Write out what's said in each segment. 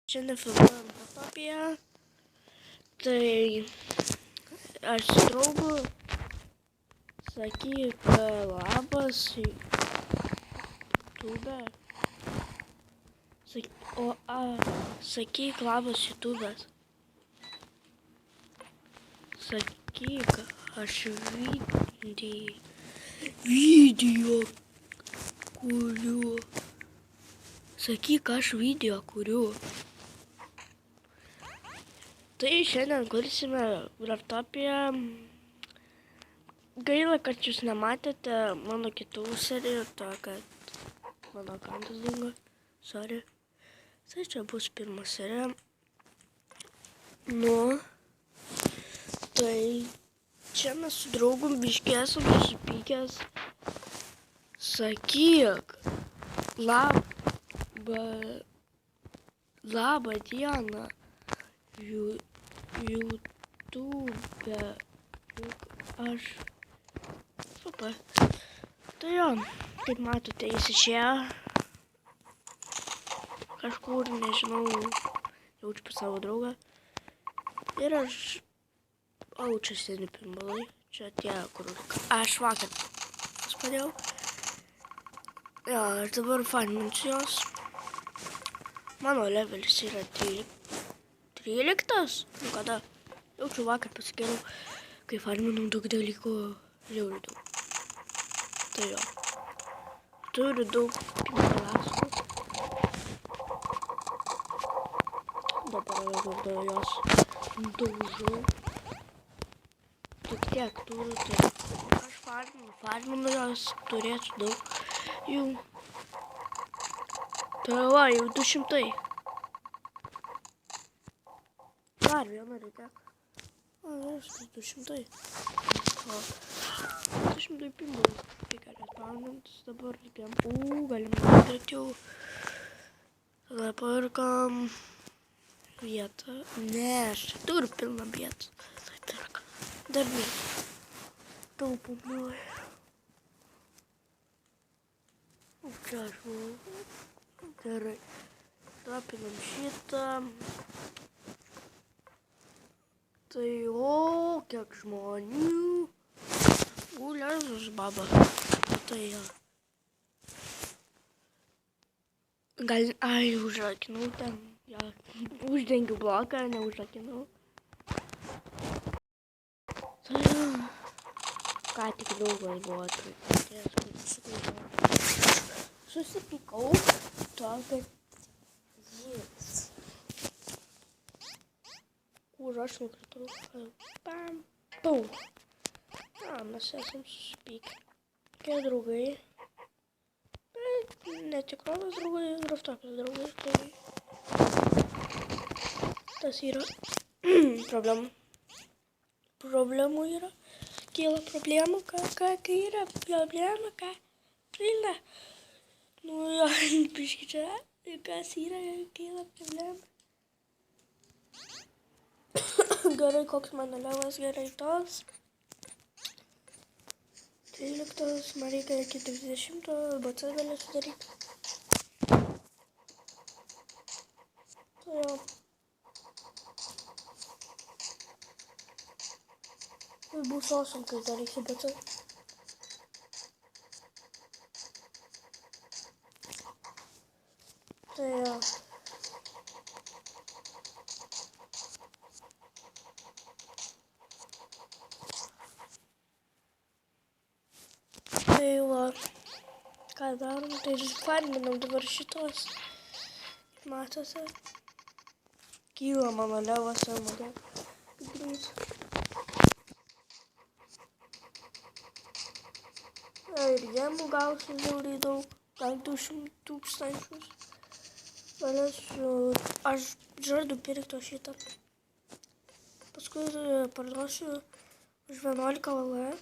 Šiandien filmuojam Protopiją. Tai aš su draugu sakyk labas YouTube. Sakyk labas YouTube. Sakyk aš video kuriu. Sakyk aš video kuriu. Tai šiandien kursime Protopiją. Gaila, kad jūs nematėte mano kitų serijų, to kad mano akantas dingo. Sorry. Tai čia bus pirma serija. Tai čia mes su draugum biškį esam susipykęs. Sakyk labą dieną. YouTube, juk aš super. Tai jo, kaip matote, jis išėjo kažkur, nežinau, jaučiu pas savo draugą. Ir aš čia sėdi pinbalai, čia tie, kur aš vakar padėjau. Jo, aš dabar farminsiu jos. Mano levelis yra 13. Nu kada? Jaučiu vakar pasikėliau, kai farminau daug dalykų žiauriai daug. Tai jo. Turiu daug pinigalaskų. Dabar jos daužau. Tik tiek turiu, tai aš farminu jos, turėsiu daug jų. Tai va, jau 200. Dar vieną reikia. Aš 200. 200 pinigų. Tai galės spaunantis dabar reikiam. Galim naudoti jau. Tada perkam vietą. Ne, aš turiu pilną vietą. Tai perkam. Dar vietą. Taupomui. Čia aš buvau. Gerai. Tapinam šitą. Tai kiek žmonių. Lezus baba. Tai jo. Užrakinau ten. Ja, uždengiu bloką, neužrakinau. Tai jo. Ką tik draugas buvo. Susipykau to, kad jis. Kur aš nukritau. Pam. Pum. Mes esam susipykę. Tokie draugai. Netikrovės draugai, Protopios draugai. Tai tas yra problemų. Problemų yra. Kyla problemų. Kai yra problemų, ką pilna. Nu, jo, biški čia. Kas yra, kyla problemų. Gerai, koks mano levas, gerai toks. 13, man reikia iki 30, BC galėsiu daryti. Tai jau. Tai bus awesome, kai darysiu BC. Tai jau. Tai va, ką darom, tai farminam dabar šitos. Matote? Kyla mano levas, matau. Greit. Ir gemų gausiu žiauriai daug, gal 200 tūkstančius. Aš žadu pirkti šitą. Paskui parduosiu už 11 VL.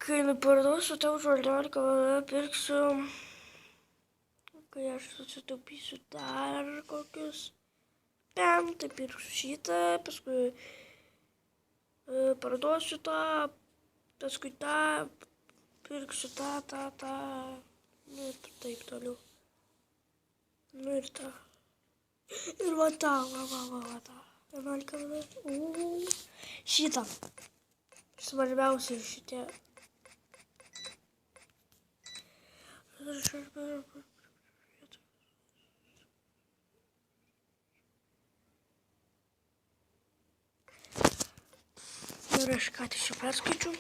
Kai nuparduosiu tau už 11 VL, pirksiu, kai aš susitaupysiu dar kokius 5, tai pirksiu šitą, paskui parduosiu tą, paskui tą, pirksiu tą, ir taip toliau. Nu ir tą. Ir va tą, va tą. 11 minučių. Šitą. Svarbiausia šitie. Ir aš ką tik čia perskaičiu.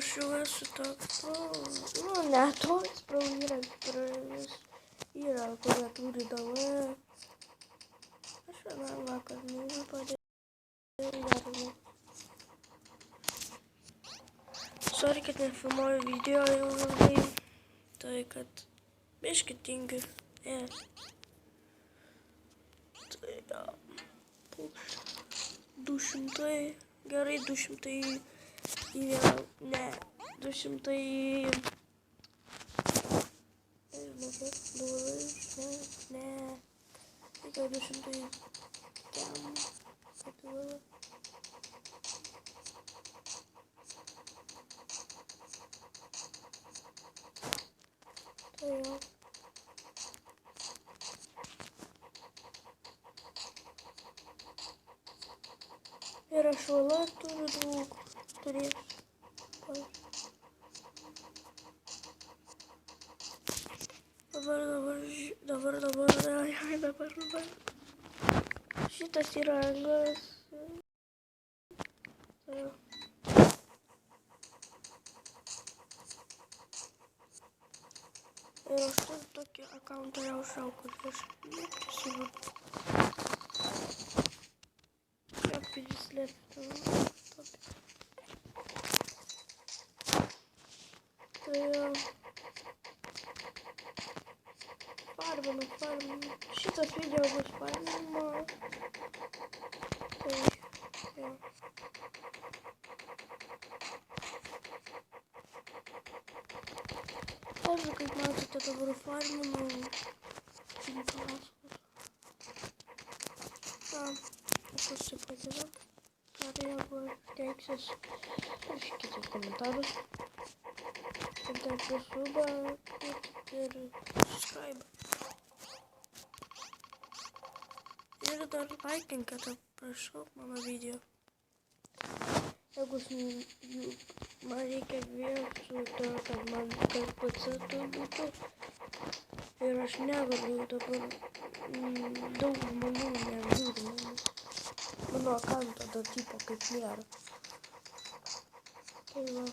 Aš jau esu toks pro, ne toks pro yra, kurie turi DV. Aš vakar nepadėjau. Sorry, kad nefilmuoju video jau ilgai, tai kad biškį tingiu. Tai 200, gerai 200 ne, 200 ne, reikia 200 tai jo. Ir aš vėlą turiu daug turėti. Dabar. Šitas yra anglas. Ir aš turiu tokį akauntą jau šaukų, aš neprisivodu. Переследую. Фармину. Šitas video bus farminimo. Tai jau. Aš kaip matote dabar farminu. Susipadėliau. Ar jeigu teiksis, rašykite komentarus. Ir dar subą ir subscribe. Ir dar laikinkite, prašau, mano video. Jeigu man reikia vietų, kad man per PC būtų. Ir aš negaliu dabar daug žmonių nežiūri. Mano akantą to tipo kaip nėra. Tai va.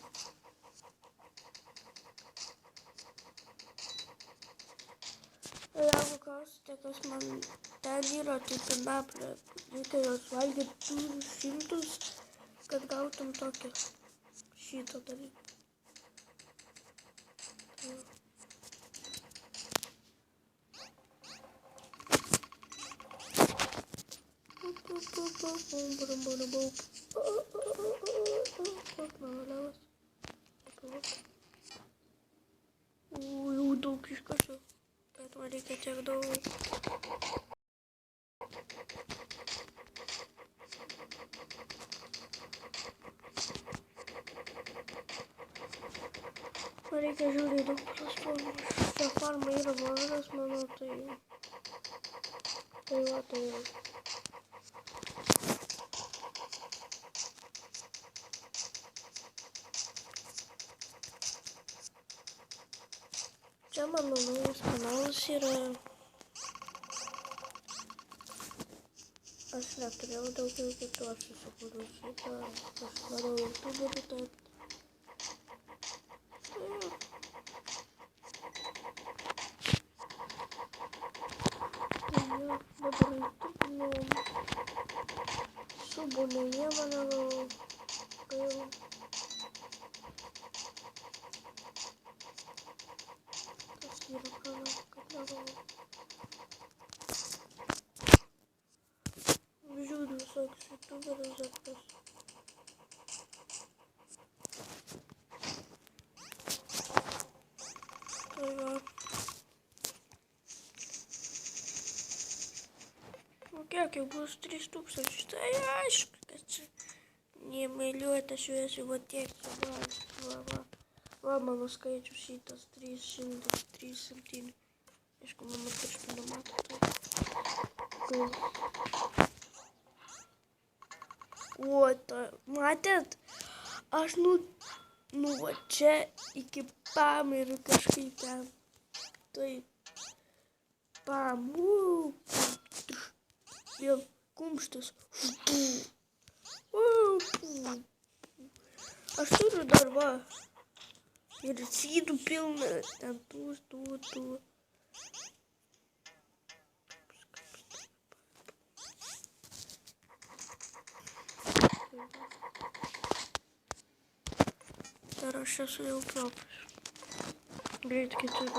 Jeigu klausite, kas man ten yra, tai pinaplė. Reikia jos valgyti 200, kad gautum tokį šitą dalyką. Tai va. Jau daug iškašiau, bet man reikia tiek daug. Man reikia žiūrėti daug platformų. Šia farma yra vardas, manau, tai va, tai yra. Čia mano naujas kanalas yra. Aš neturėjau daugiau kitų, aš susikūriau šitą. Aš norėjau YouTuberį tapti. Dabar YouTuberį. Subų ne mano gaila. Yra kanal, kad negavau. Žiūriu visokius YouTuberius aptas. Tai va. Kiek jau bus 3000, tai aišku, kas šviesiu, va tiek, va mano skaičius šitas 337. Aišku, mano pirštų nemato, tai. O, matėt? Aš nu va čia iki pam ir kažkaip ten. Taip. Pam. Vėl kumštis. Aš turiu dar va. Ir sydų pilna. Ten tų. Dar aš esu jau profas. Greit 14.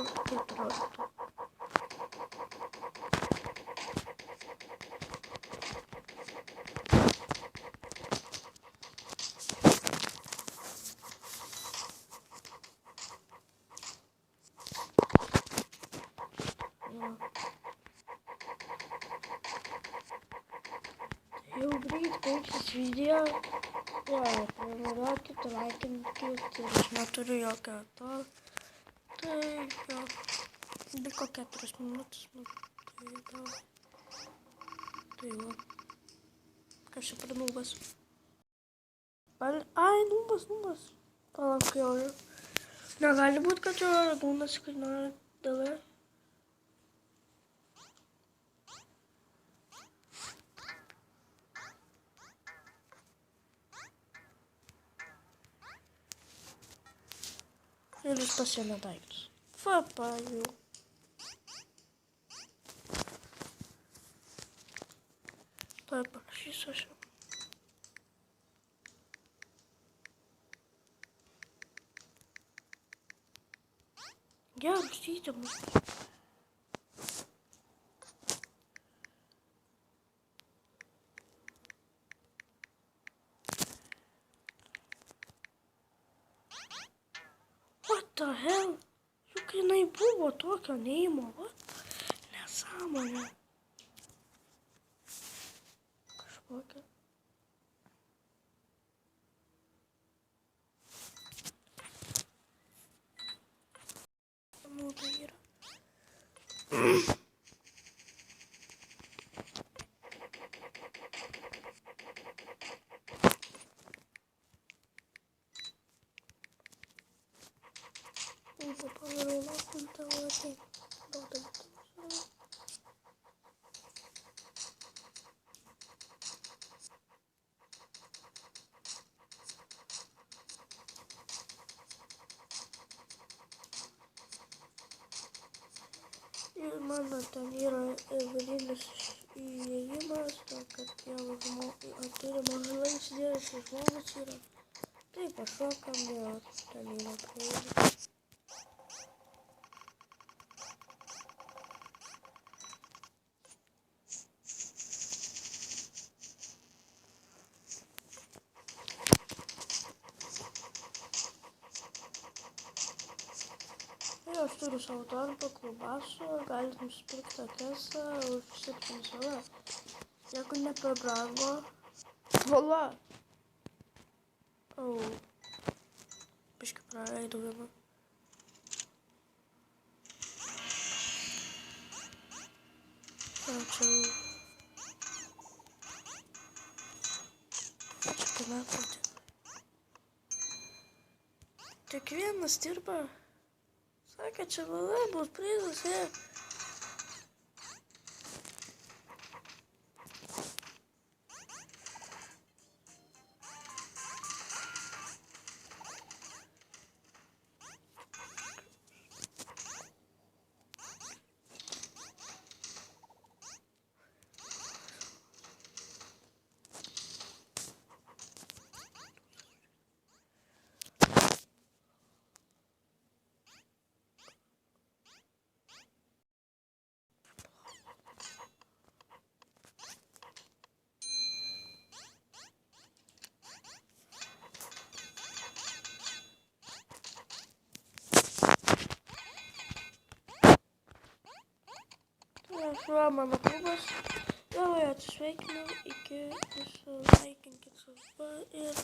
Jau greit baigsis video. Prenumeruokit, laikinkit, aš neturiu jokio to. Tai jo, liko 4 minutės. Tai va. Kas čia per nubas? Ai, nubas. Palauk jau. Negali būt, kad čia būnas, kad nori davai. Ir jis pasiėmė daiktus. Papajų. Tuoj parašysiu aš. Geras įdomus. What the hell? Juk jinai buvo tokio neimo, va? Nesąmonė. Kažkokia. Nu, tai yra. Pavarau lakui tavo atei. Ir mano ten yra vidinius įėjimas, kad jaunas turi mažai įsidėjusius žmogus yra. Taip, pašokam ir ten yra praeidį. Aš turiu savo darbą, klubasų, galite nusipirkti tokias už 7 eurų. Jeigu nepabrango. Vola! Au. Biškai praleidau vieną. Ačiū. Čia pametoti. Tik vienas dirba. Sakė, čia vėlai bus prizas, Šuo mano klubas. Vėl atsisveikinu, iki jūsų laikinkit ir